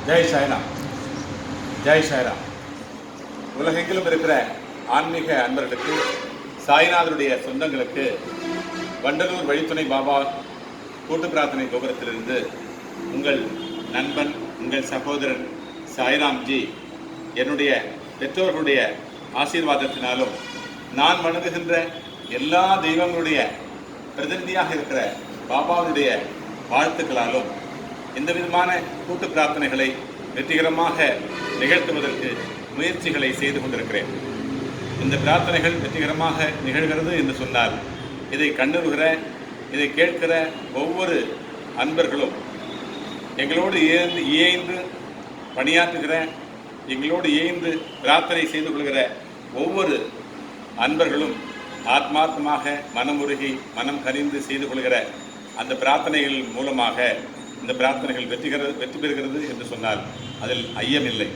ஜெய் சாய்ராம். ஜெய் சாய்ராம். உலகெங்கிலும் இருக்கிற ஆன்மீக அன்பர்களுக்கு, சாய்நாதருடைய சொந்தங்களுக்கு, வண்டலூர் வழித்துணை பாபா கூட்டு பிரார்த்தனை கோபுரத்திலிருந்து உங்கள் நண்பன், உங்கள் சகோதரன் சாய்ராம்ஜி என்னுடைய பெற்றோர்களுடைய ஆசீர்வாதத்தினாலும் நான் வணங்குகின்ற எல்லா தெய்வங்களுடைய பிரதிநிதியாக இருக்கிற பாபாவுடைய வாழ்த்துக்களாலும் இந்த விதமான கூட்டு பிரார்த்தனைகளை வெற்றிகரமாக நிகழ்த்துவதற்கு முயற்சிகளை செய்து கொண்டிருக்கிறேன். இந்த பிரார்த்தனைகள் வெற்றிகரமாக நிகழ்கிறது என்று சொன்னால் இதை கண்டுறுகிற, இதை கேட்கிற ஒவ்வொரு அன்பர்களும், எங்களோடு இயைந்து பணியாற்றுகிற, எங்களோடு இயைந்து பிரார்த்தனை செய்து கொள்கிற ஒவ்வொரு அன்பர்களும் ஆத்மார்த்தமாக மனமுருகி மனம் கனிந்து செய்து கொள்கிற அந்த பிரார்த்தனைகள் மூலமாக இந்த பிரார்த்தனைகள் வெற்றி பெறுகிறது என்று சொன்னால் அதில் ஐயமில்லை.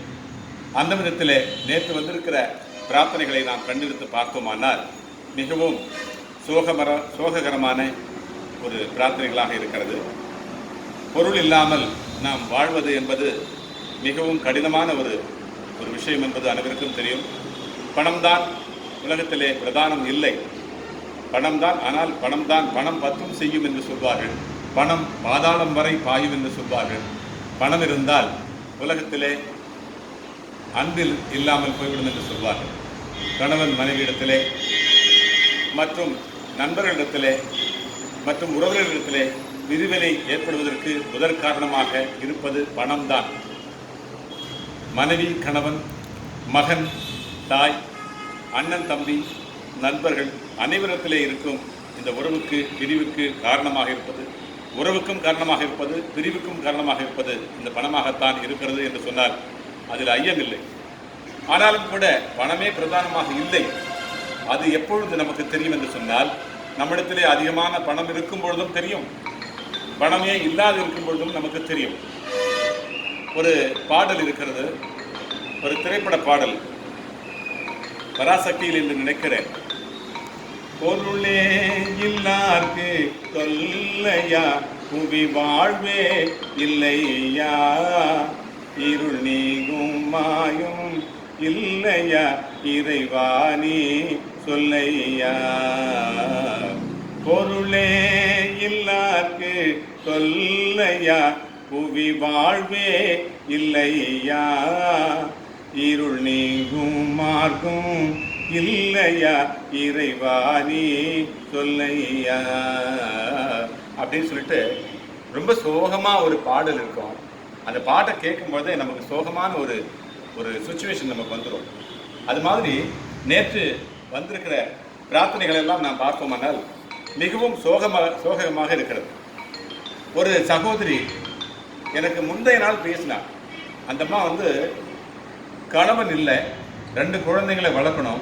அந்த விதத்தில் நேற்று வந்திருக்கிற பிரார்த்தனைகளை நாம் கண்டெடுத்து பார்த்தோமானால் மிகவும் சோககரமான ஒரு பிரார்த்தனைகளாக இருக்கிறது. பொருள் இல்லாமல் நாம் வாழ்வது என்பது மிகவும் கடினமான ஒரு விஷயம் என்பது அனைவருக்கும் தெரியும். பணம்தான் உலகத்திலே பிரதானம் இல்லை. பணம்தான், ஆனால் பணம் பத்தும் செய்யும் என்று சொல்வார்கள். பணம் பாதாளம் வரை பாயும் என்று சொல்வார்கள். பணம் இருந்தால் உலகத்திலே அன்பில் இல்லாமல் போய்விடும் என்று சொல்வார்கள். கணவன் மனைவியிடத்திலே மற்றும் நண்பர்களிடத்திலே மற்றும் உறவினர்களிடத்திலே பிரிவினை ஏற்படுவதற்கு முதற் காரணமாக இருப்பது பணம்தான். மனைவி, கணவன், மகன், தாய், அண்ணன், தம்பி, நண்பர்கள் அனைவரிடத்திலே இருக்கும் இந்த உறவுக்கு பிரிவுக்கு காரணமாக இருப்பது, உறவுக்கும் காரணமாக இருப்பது, பிரிவுக்கும் காரணமாக இருப்பது இந்த பணமாகத்தான் இருக்கிறது என்று சொன்னால் அதில் ஐயமில்லை. ஆனாலும் கூட பணமே பிரதானமாக இல்லை. அது எப்பொழுது நமக்கு தெரியும் என்று சொன்னால், நம்மிடத்திலே அதிகமான பணம் இருக்கும் பொழுதும் தெரியும், பணமே இல்லாது இருக்கும் பொழுதும் நமக்கு தெரியும். ஒரு பாடல் இருக்கிறது, ஒரு திரைப்பட பாடல், பராசக்தியில் என்று நினைக்கிறேன். பொருளே இல்லார்க்கு தொல்லையா, புவி வாழ்வே இல்லையா, இருள் நீங்கும் மாயும் இல்லையா, இறைவாணி சொல்லையா. பொருளே இல்லார்க்கு தொல்லையா, புவி வாழ்வே இல்லையா, இருள் நீங்கும் மார்க்கும் இல்லையா, இறைவாணி சொல்லையா அப்படின்னு சொல்லிட்டு ரொம்ப சோகமாக ஒரு பாடல் இருக்கும். அந்த பாட்டை கேட்கும்போதே நமக்கு சோகமான ஒரு சுச்சுவேஷன் நமக்கு வந்துடும். அது மாதிரி நேற்று வந்திருக்கிற பிரார்த்தனைகள் எல்லாம் நாம் பார்ப்போமானால் மிகவும் சோகமாக இருக்கிறது. ஒரு சகோதரி எனக்கு முந்தைய நாள் பேசினார். அந்த அம்மா கணவன் இல்லை, 2 குழந்தைகளை வளர்க்கணும்.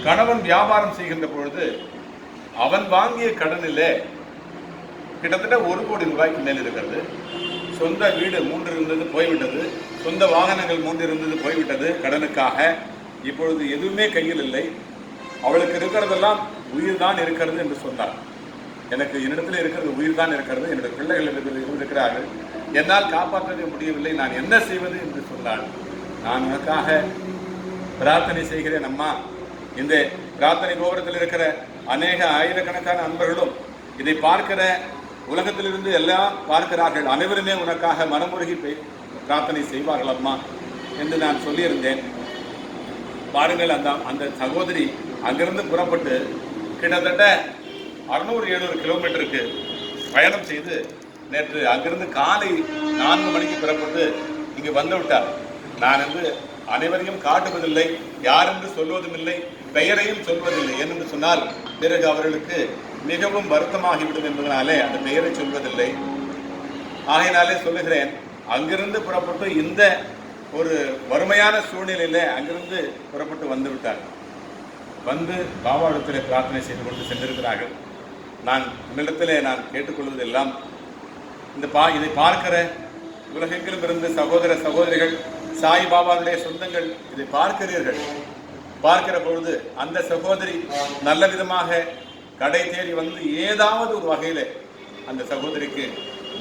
கணவன் வியாபாரம் செய்கின்ற பொழுது அவன் வாங்கிய கடனில் கிட்டத்தட்ட 1 கோடி ரூபாய்க்கு மேல் இருக்கிறது. சொந்த வீடு 3 இருந்தது போய்விட்டது, சொந்த வாகனங்கள் 3 இருந்தது போய்விட்டது கடனுக்காக. இப்பொழுது எதுவுமே கையில் இல்லை. அவளுக்கு இருக்கிறதெல்லாம் உயிர் தான் இருக்கிறது என்று சொன்னார். எனக்கு என்னிடத்தில் இருக்கிறது உயிர் தான் இருக்கிறது, என்னுடைய பிள்ளைகள் இருக்கிறார்கள், என்னால் காப்பாற்ற முடியவில்லை, நான் என்ன செய்வது என்று சொன்னாள். நான் உனக்காக பிரார்த்தனை செய்கிறேன் அம்மா. இந்த பிரார்த்தனை கோபுரத்தில் இருக்கிற அநேக ஆயிரக்கணக்கான அன்பர்களும் இதை பார்க்கிற, உலகத்திலிருந்து எல்லாம் பார்க்கிறார்கள், அனைவருமே உனக்காக மனமுருகி பிரார்த்தனை செய்வார்கள் அம்மா என்று நான் சொல்லியிருந்தேன். பாருங்கள், அந்த சகோதரி அங்கிருந்து புறப்பட்டு கிட்டத்தட்ட 600-700 கிலோமீட்டருக்கு பயணம் செய்து நேற்று அங்கிருந்து காலை 4 மணிக்கு புறப்பட்டு இங்கு வந்து விட்டார். நான் அனைவரையும் காட்டுவதில்லை, யார் என்று சொல்வதும் இல்லை, பெயரையும் சொல்வதில்லை. ஏனென்று சொன்னால் பிறகு அவர்களுக்கு மிகவும் வருத்தமாகிவிடும் என்பதனாலே அந்த பெயரை சொல்வதில்லை. ஆகையினாலே சொல்லுகிறேன், அங்கிருந்து புறப்பட்டு இந்த ஒரு வறுமையான சூழ்நிலையில் அங்கிருந்து புறப்பட்டு வந்து விட்டார். வந்து பாபாவிடத்திலே பிரார்த்தனை செய்து கொண்டு சென்றிருக்கிறார்கள். நான் உன்னிடத்திலே நான் கேட்டுக்கொள்வதெல்லாம், இதை பார்க்கிற உலகெங்கிலும் இருந்து சகோதர சகோதரிகள், சாய் பாபாவுடைய சொந்தங்கள் இதை பார்க்கிறீர்கள். பார்க்கிற பொழுது அந்த சகோதரி நல்ல விதமாக கடை தேடி வந்து ஏதாவது ஒரு வகையில் அந்த சகோதரிக்கு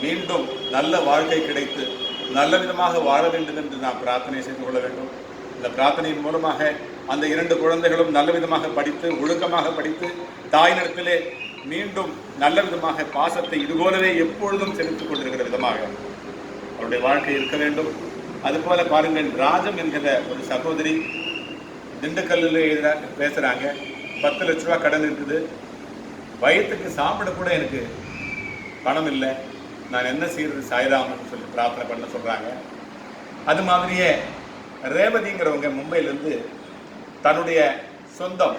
மீண்டும் நல்ல வாழ்க்கை கிடைத்து நல்ல விதமாக வாழ வேண்டும் என்று நாம் பிரார்த்தனை செய்து கொள்ள வேண்டும். இந்த பிரார்த்தனையின் மூலமாக அந்த 2 குழந்தைகளும் நல்ல விதமாக படித்து ஒழுக்கமாக படித்து தாயினிடத்திலே மீண்டும் நல்ல விதமாக பாசத்தை இதுபோலவே எப்பொழுதும் செலுத்திக் கொண்டிருக்கிற விதமாக அவருடைய வாழ்க்கை இருக்க வேண்டும். அதுபோல பாருங்கள், ராஜம் என்கிற ஒரு சகோதரி திண்டுக்கல்லில் பேசுகிறாங்க. 10 லட்ச ரூபா கடன் இருக்குது, வயிற்றுக்கு சாப்பிட கூட எனக்கு பணம் இல்லை, நான் என்ன செய்யறது சாய்ராமன்னு சொல்லி பிரார்த்தனை பண்ண சொல்கிறாங்க. அது மாதிரியே ரேவதிங்கிறவங்க மும்பையிலேருந்து தன்னுடைய சொந்தம்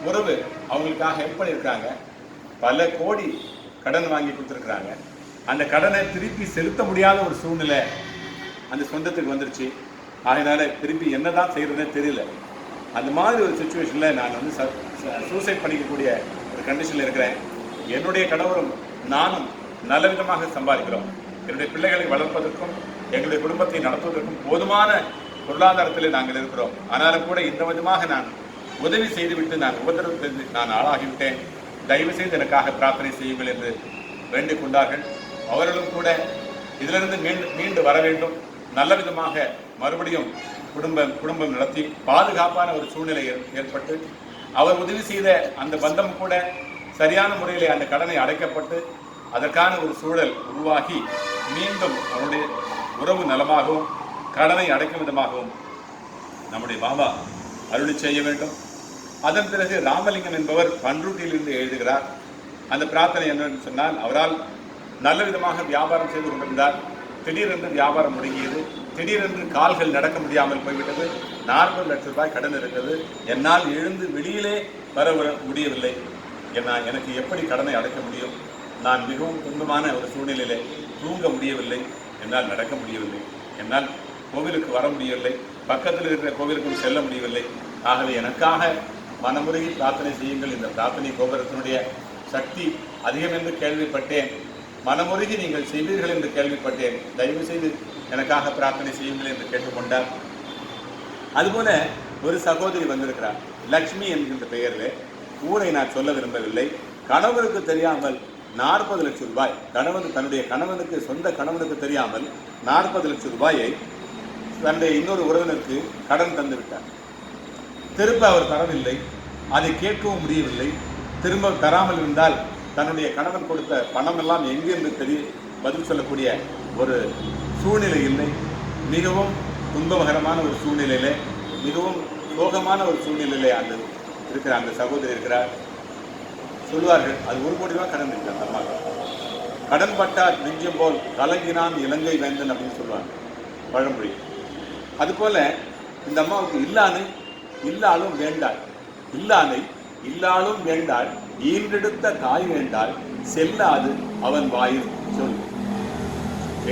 உறவு அவங்களுக்காக ஹெல்ப் பண்ணியிருக்காங்க. பல கோடி கடன் வாங்கி கொடுத்துருக்குறாங்க. அந்த கடனை திருப்பி செலுத்த முடியாத ஒரு சூழ்நிலை அந்த சொந்தத்துக்கு வந்துருச்சு. அதனால் திருப்பி என்ன தான் செய்கிறதுனே தெரியல. அந்த மாதிரி ஒரு சுச்சுவேஷனில் நான் வந்து சூசைட் பண்ணிக்கக்கூடிய ஒரு கண்டிஷனில் இருக்கிறேன். என்னுடைய கணவரும் நானும் நல்ல விதமாக சம்பாதிக்கிறோம். என்னுடைய பிள்ளைகளை வளர்ப்பதற்கும் எங்களுடைய குடும்பத்தை நடத்துவதற்கும் போதுமான பொருளாதாரத்தில் நாங்கள் இருக்கிறோம். ஆனாலும் கூட இந்த விதமாக நான் உதவி செய்துவிட்டு நான் உபதிரவத்திலிருந்து நான் ஆளாகிவிட்டேன். தயவு செய்து எனக்காக பிரார்த்தனை செய்யுங்கள் என்று வேண்டிக் கொண்டார்கள். அவர்களும் கூட இதிலிருந்து மீண்டு வர வேண்டும், நல்ல விதமாக மறுபடியும் குடும்பம் நடத்தி பாதுகாப்பான ஒரு சூழ்நிலை ஏற்பட்டு அவர் உதவி செய்த அந்த பந்தம் கூட சரியான முறையிலே அந்த கடனை அடைக்கப்பட்டு அதற்கான ஒரு சூழல் உருவாகி மீண்டும் அவருடைய உறவு நலமாகவும் கடனை அடைக்கும் விதமாகவும் நம்முடைய பாபா அருளி செய்ய வேண்டும். அதன் பிறகு ராமலிங்கம் என்பவர் பன்ருட்டியிலிருந்து எழுதுகிறார். அந்த பிரார்த்தனை என்னன்னு சொன்னால், அவரால் நல்ல விதமாக வியாபாரம் செய்து கொண்டிருந்தார். திடீரென்று வியாபாரம் முடங்கியது. திடீரென்று கால்கள் நடக்க முடியாமல் போய்விட்டது. 40 லட்ச ரூபாய் கடன் இருக்கிறது. என்னால் எழுந்து வெளியிலே வர முடியவில்லை. எனக்கு எப்படி கடனை அடைக்க முடியும்? நான் மிகவும் துன்பமான ஒரு சூழ்நிலையிலே தூங்க முடியவில்லை. என்னால் நடக்க முடியவில்லை. என்னால் கோவிலுக்கு வர முடியவில்லை. பக்கத்தில் இருக்கிற கோவிலுக்கும் செல்ல முடியவில்லை. ஆகவே எனக்காக மனமுருகி பிரார்த்தனை செய்யுங்கள். இந்த பிரார்த்தனை கோபுரத்தினுடைய சக்தி அதிகம் என்று கேள்விப்பட்டேன். மனமுருகி நீங்கள் செய்வீர்கள் என்று கேள்விப்பட்டேன். தயவு செய்து எனக்காக பிரார்த்தனை செய்யுங்கள் என்று கேட்டுக்கொண்டார். அதுபோல ஒரு சகோதரி வந்திருக்கிறார், லக்ஷ்மி என்கின்ற பெயரில். ஊரை நான் சொல்ல விரும்பவில்லை. கணவருக்கு தெரியாமல் 40 லட்சம் ரூபாய் தன்னுடைய கணவனுக்கு, சொந்த கணவனுக்கு தெரியாமல் 40 லட்சம் ரூபாயை தன்னுடைய இன்னொரு உறவினருக்கு கடன் தந்து விட்டார். திரும்ப அவர் தரவில்லை. அதை கேட்கவும் முடியவில்லை. திரும்ப தராமல் இருந்தால் தன்னுடைய கணவன் கொடுத்த பணம் எல்லாம் எங்கிருந்து பதில் சொல்லக்கூடிய ஒரு சூழ்நிலை இல்லை. மிகவும் துன்பகரமான ஒரு சூழ்நிலையிலே, மிகவும் சோகமான ஒரு சூழ்நிலையிலே அந்த சகோதரி இருக்கிறார். சொல்லுவார்கள், அது 1 கோடி ரூபாய் கடன் இருக்கு அந்த அம்மாவுக்கு. கடன் பட்டார் நெஞ்சம் போல் கலங்கினான் இலங்கை வேந்தன் அப்படின்னு சொல்லுவாங்க பழமொழி. அதுபோல இந்த அம்மாவுக்கு இல்லானை இல்லாலும் வேண்டாள், இல்லானை இல்லாலும் வேண்டாள், ஈன்றெடுத்த தாய் வேண்டாள், செல்லாது அவன் வாயில் சொல்.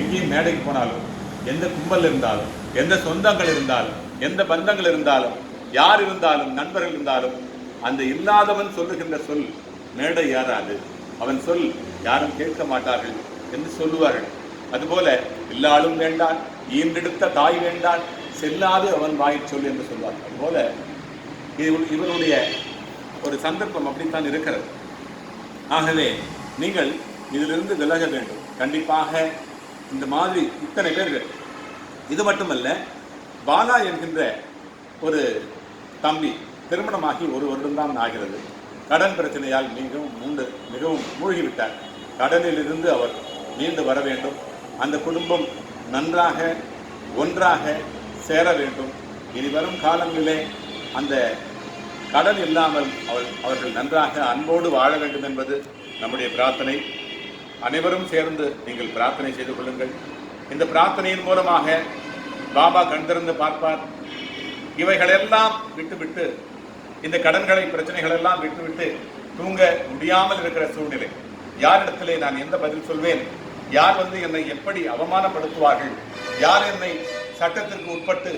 எங்கேயும் மேடைக்கு போனாலும், எந்த கும்பல் இருந்தாலும், எந்த சொந்தங்கள் இருந்தாலும், எந்த பந்தங்கள் இருந்தாலும், யார் இருந்தாலும், நண்பர்கள் இருந்தாலும், அந்த இல்லாதவன் சொல்லுகின்ற சொல் மேடை ஏறாது. அவன் சொல் யாரும் கேட்க மாட்டார்கள் என்று சொல்லுவார்கள். அதுபோல இல்லாலும் வேண்டான், ஈன்றெடுத்த தாய் வேண்டான், செல்லாது அவன் வாயிற் சொல் என்று சொல்வார். அதுபோல இவருடைய ஒரு சந்தர்ப்பம் அப்படித்தான் இருக்கிறது. ஆகவே நீங்கள் இதிலிருந்து விலக வேண்டும். கண்டிப்பாக இந்த மாதிரி இத்தனை பேர்கள். இது மட்டுமல்ல, பாலா என்கின்ற ஒரு தம்பி திருமணமாகி 1 வருடம்தான் ஆகிறது. கடன் பிரச்சனையால் மிகவும் மூழ்கிவிட்டார். கடனிலிருந்து அவர் மீண்டு வர வேண்டும். அந்த குடும்பம் நன்றாக ஒன்றாக சேர வேண்டும். இனி வரும் காலங்களிலே அந்த கடன் இல்லாமல் அவர்கள் நன்றாக அன்போடு வாழ வேண்டும் என்பது நம்முடைய பிரார்த்தனை. அனைவரும் சேர்ந்து நீங்கள் பிரார்த்தனை செய்து கொள்ளுங்கள். இந்த பிரார்த்தனையின் மூலமாக பாபா கண் திறந்து பார்ப்பார். இவைகளெல்லாம் விட்டுவிட்டு, இந்த கடன்களை பிரச்சனைகள் எல்லாம் விட்டுவிட்டு தூங்க முடியாமல் இருக்கிற சூழ்நிலை, யாரிடத்திலே நான் எந்த பதில் சொல்வேன், யார் என்னை எப்படி அவமானப்படுத்துவார்கள், யார் என்னை சட்டத்திற்கு உட்பட்டு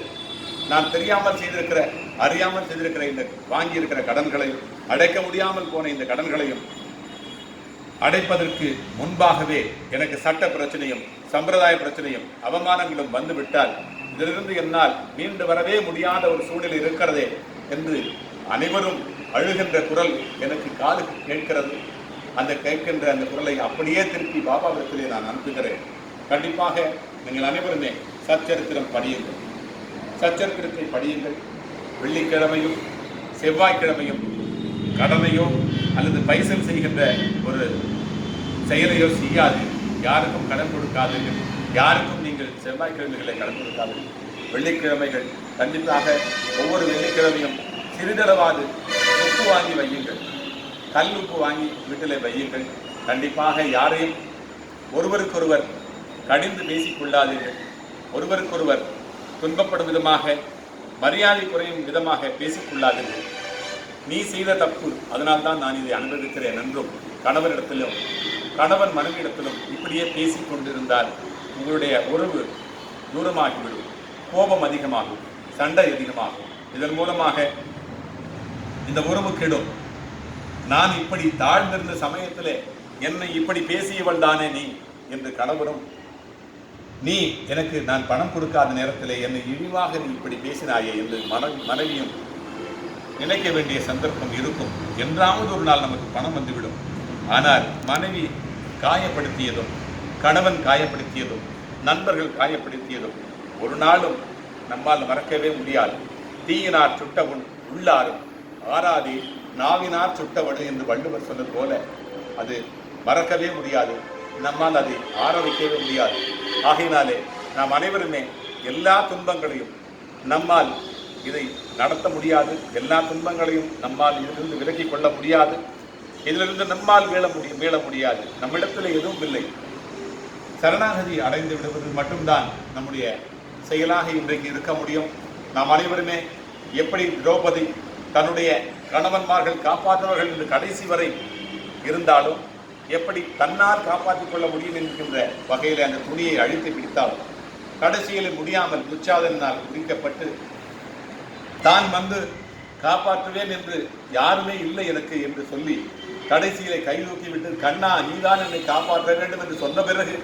நான் தெரியாமல் செய்திருக்கிற, அறியாமல் செய்திருக்கிற இந்த வாங்கியிருக்கிற கடன்களையும், அடைக்க முடியாமல் போன இந்த கடன்களையும் அடைப்பதற்கு முன்பாகவே எனக்கு சட்ட பிரச்சனையும் சம்பிரதாய பிரச்சனையும் அவமானங்களும் வந்துவிட்டால் இதிலிருந்து என்னால் மீண்டு வரவே முடியாத ஒரு சூழ்நிலை இருக்கிறதே என்று அனைவரும் அழுகின்ற குரல் எனக்கு காதுக்கு கேட்கிறது. அந்த கேட்கின்ற அந்த குரலை அப்படியே திருப்பி பாபாவிடத்திலே நான் அனுப்புகிறேன். கண்டிப்பாக நீங்கள் அனைவருமே சச்சரித்திரம் படியுங்கள். சச்சரித்திரத்தை படியுங்கள். வெள்ளிக்கிழமையும் செவ்வாய்க்கிழமையும் கடனையோ அல்லது பைசல் செய்கின்ற ஒரு செயலையோ செய்யாது. யாருக்கும் கடன் கொடுக்காதீர்கள். யாருக்கும் நீங்கள் செவ்வாய்க்கிழமைகளை கடன் கொடுக்காதீர்கள். வெள்ளிக்கிழமைகள் கண்டிப்பாக ஒவ்வொரு வெள்ளிக்கிழமையும் சிறிதளவாது உப்பு வாங்கி வையுங்கள். கல் உப்பு வாங்கி வீட்டில் வையுங்கள். கண்டிப்பாக யாரையும் ஒருவருக்கொருவர் கடிந்து பேசிக்கொள்ளாதீர்கள். ஒருவருக்கொருவர் துன்பப்படும் விதமாக, மரியாதை குறையும் விதமாக பேசிக்கொள்ளாதீர்கள். நீ செய்த தப்பு, அதனால்தான் நான் இதை அனுபவிக்கிறேன் என்றும் கணவனிடத்திலும் கணவன் மனைவியிடத்திலும் இப்படியே பேசிக் கொண்டிருந்தால் உங்களுடைய உறவு தூரமாகிவிடும். கோபம் அதிகமாகும், சண்டை அதிகமாகும். இதன் மூலமாக இந்த உறவு கெடும். நான் இப்படி தாழ்ந்திருந்த சமயத்திலே என்னை இப்படி பேசியவள் தானே நீ என்று கணவரும், நீ எனக்கு நான் பணம் கொடுக்காத நேரத்திலே என்னை இழிவாக நீ இப்படி பேசினாயே என்று மனைவியும் நினைக்க வேண்டிய சந்தர்ப்பம் இருக்கும். என்றாவது ஒரு நாள் நமக்கு பணம் வந்துவிடும். ஆனால் மனைவி காயப்படுத்தியதும், கணவன் காயப்படுத்தியதும், நண்பர்கள் காயப்படுத்தியதும் ஒரு நாளும் நம்மால் மறக்கவே முடியாது. தீயினார் சுட்டவன் உள்ளாரும் ஆராதே நாவினார் சுட்டவடு என்று வள்ளுவர் சொன்னது போல அது மறக்கவே முடியாது. நம்மால் அதை ஆற வைக்கவே முடியாது. ஆகையினாலே நாம் அனைவருமே எல்லா துன்பங்களையும் நம்மால் இதை நடத்த முடியாது. எல்லா துன்பங்களையும் நம்மால் இதிலிருந்து விலக்கிக் கொள்ள முடியாது. இதிலிருந்து நம்மால் மீள முடியாது. நம்மிடத்தில் எதுவும் இல்லை. சரணாகதி அடைந்து விடுவது மட்டும்தான் நம்முடைய செயலாக இன்றைக்கு இருக்க முடியும். நாம் அனைவருமே எப்படி திரௌபதி தன்னுடைய கணவன்மார்கள் காப்பாற்றுவர்கள் என்று கடைசி வரை இருந்தாலும், எப்படி தன்னால் காப்பாற்றிக் கொள்ள முடியும் என்கின்ற வகையில் அந்த துணியை அழித்து பிடித்தாலும் கடைசியில் முடியாமல் துச்சாதனால் குறிக்கப்பட்டு தான் வந்து காப்பாற்றுவேன் என்று யாருமே இல்லை எனக்கு என்று சொல்லி கடைசியிலே கை தூக்கிவிட்டு, கண்ணா நீதான் என்னை காப்பாற்ற வேண்டும் என்று சொன்ன பிறகு,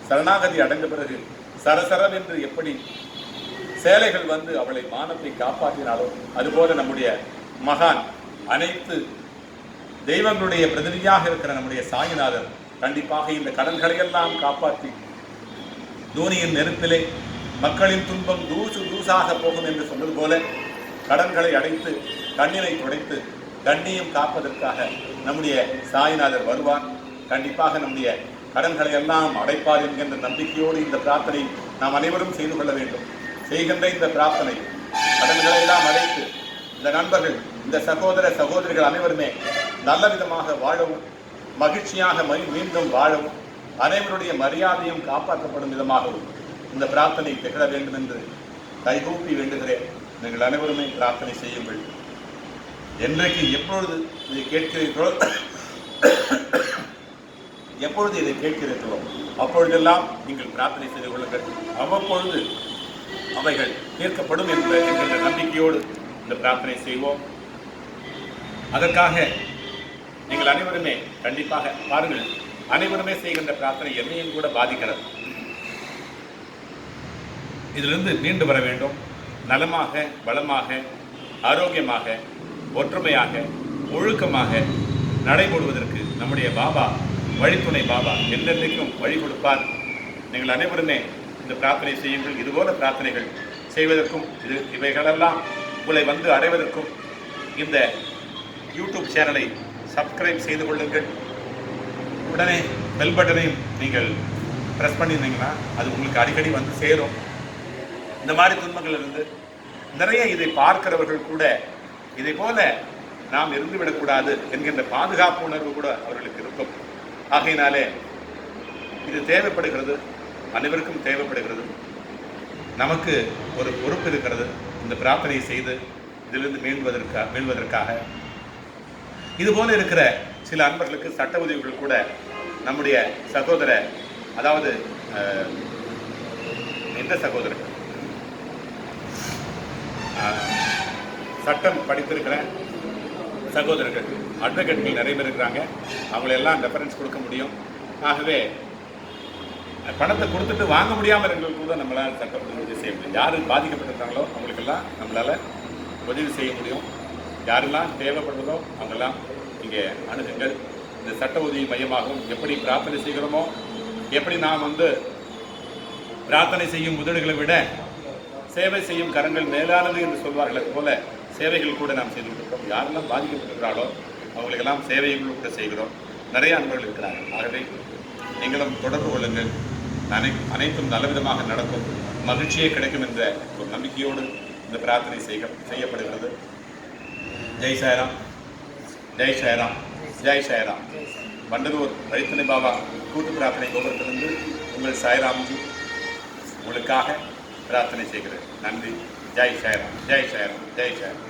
சரணாகதி அடைந்த பிறகு சரசரம் என்று எப்படி சேலைகள் வந்து அவளை மானத்தை காப்பாற்றினாலும் அதுபோல நம்முடைய மகான் அனைத்து தெய்வங்களுடைய பிரதிநிதியாக இருக்கிற நம்முடைய சாயிநாதர் கண்டிப்பாக இந்த கடன்களை எல்லாம் காப்பாற்றி தூணியின் நெருப்பிலே மக்களின் துன்பம் தூசாக போகும் என்று சொன்னது போல கடன்களை அடைத்து கண்ணினை துடைத்து கண்ணியம் காப்பதற்காக நம்முடைய சாயிநாதர் வருவார். கண்டிப்பாக நம்முடைய கடன்களை எல்லாம் அடைப்பார் என்கின்ற நம்பிக்கையோடு இந்த பிரார்த்தனை நாம் அனைவரும் செய்து கொள்ள வேண்டும். செய்கின்ற இந்த பிரார்த்தனை கடன்களை எல்லாம் அடைத்து இந்த நண்பர்கள், இந்த சகோதர சகோதரிகள் அனைவருமே நல்ல விதமாக வாழவும், மகிழ்ச்சியாக மீண்டும் வாழவும், அனைவருடைய மரியாதையும் காப்பாற்றப்படும் விதமாகவும் இந்த பிரார்த்தனை திகழ வேண்டும் என்று கைகூப்பி வேண்டுகிறேன். நீங்கள் அனைவருமே பிரார்த்தனை செய்யுங்கள். என்றைக்கு எப்பொழுது இதை கேட்கிறீர்களோ அப்பொழுதெல்லாம் நீங்கள் பிரார்த்தனை செய்து கொள்ளுங்கள். அவ்வப்பொழுது அவைகள் தீர்க்கப்படும் என்கின்ற நம்பிக்கையோடு இந்த பிரார்த்தனை செய்வோம். அதற்காக நீங்கள் அனைவருமே கண்டிப்பாக பாருங்கள், அனைவருமே செய்கின்ற பிரார்த்தனை என்னையும் கூட பாதிக்கிறது. இதிலிருந்து மீண்டு வர வேண்டும். நலமாக, வளமாக, ஆரோக்கியமாக, ஒற்றுமையாக, ஒழுக்கமாக நடைபோடுவதற்கு நம்முடைய பாபா, வழித்துணை பாபா என்றென்றைக்கும் வழி கொடுப்பார். நீங்கள் அனைவருமே இந்த பிரார்த்தனை செய்யுங்கள். இதுபோல பிரார்த்தனைகள் செய்வதற்கும் இவைகளெல்லாம் உங்களை வந்து அடைவதற்கும் இந்த யூடியூப் சேனலை சப்ஸ்கிரைப் செய்து கொள்ளுங்கள். உடனே பெல் பட்டனையும் நீங்கள் ப்ரெஸ் பண்ணியிருந்தீங்கன்னா அது உங்களுக்கு அடிக்கடி வந்து சேரும். இந்த மாதிரி துன்பங்கள் இருந்து நிறைய இதை பார்க்கிறவர்கள் கூட இதை போல நாம் இருந்துவிடக்கூடாது என்கின்ற பாதுகாப்பு உணர்வு கூட அவர்களுக்கு இருக்கும். ஆகையினாலே இது தேவைப்படுகிறது, அனைவருக்கும் தேவைப்படுகிறது. நமக்கு ஒரு பொறுப்பு இருக்கிறது. இந்த பிரார்த்தனை செய்து இதிலிருந்து மீள்வதற்காக இதுபோல இருக்கிற சில அன்பர்களுக்கு சட்ட உதவிகள் கூட நம்முடைய சகோதர, அதாவது எந்த சகோதரர்கள் சட்டம் படித்திருக்கிற சகோதரர்கள், அட்வொகேட்கள் நிறைய பேர் இருக்கிறாங்க. அவங்களெல்லாம் ரெஃபரன்ஸ் கொடுக்க முடியும். ஆகவே பணத்தை கொடுத்துட்டு வாங்க முடியாமல் இருக்கிறவங்க கூட நம்மளால் சட்டப்படி உதவி செய்ய முடியும். யார் பாதிக்கப்பட்டிருக்காங்களோ அவங்களுக்கெல்லாம் நம்மளால் உதவி செய்ய முடியும். யாரெல்லாம் தேவைப்படுறதோ அவங்கெல்லாம் இங்கே அணுகுங்கள். இந்த சட்ட உதவி மையமாகவும் எப்படி பிரார்த்தனை செய்கிறோமோ, எப்படி நாம் வந்து பிரார்த்தனை செய்யும் உதடுகளை விட சேவை செய்யும் கரங்கள் மேலானது என்று சொல்வார்கள். அது போல சேவைகள் கூட நாம் செய்து கொண்டிருக்கிறோம். யாரெல்லாம் பாதிக்கப்பட்டிருக்கிறாளோ அவங்களுக்கெல்லாம் சேவைகள் கூட செய்கிறோம். நிறைய அன்பர்கள் இருக்கிறார்கள். ஆகவே நீங்களும் தொடர்பு கொள்ளுங்கள். அனைத்தும் நல்லவிதமாக நடக்கும், மகிழ்ச்சியே கிடைக்கும் என்ற ஒரு நம்பிக்கையோடு இந்த பிரார்த்தனை செய்யப்படுகிறது. ஜெய் சாய்ராம், ஜெய் சாய்ராம், ஜெய் சாய்ராம். வண்டலூர் வழித்துணை பாபா கூட்டு பிரார்த்தனை கோபுரத்திலிருந்து உங்கள் சாய்ராம்ஜி உங்களுக்காக பிரார்த்தனை செய்கிறேன். நன்றி. ஜெய் சாய்ராம், ஜெய் சாய்ராம், ஜெய் சாய்ராம்.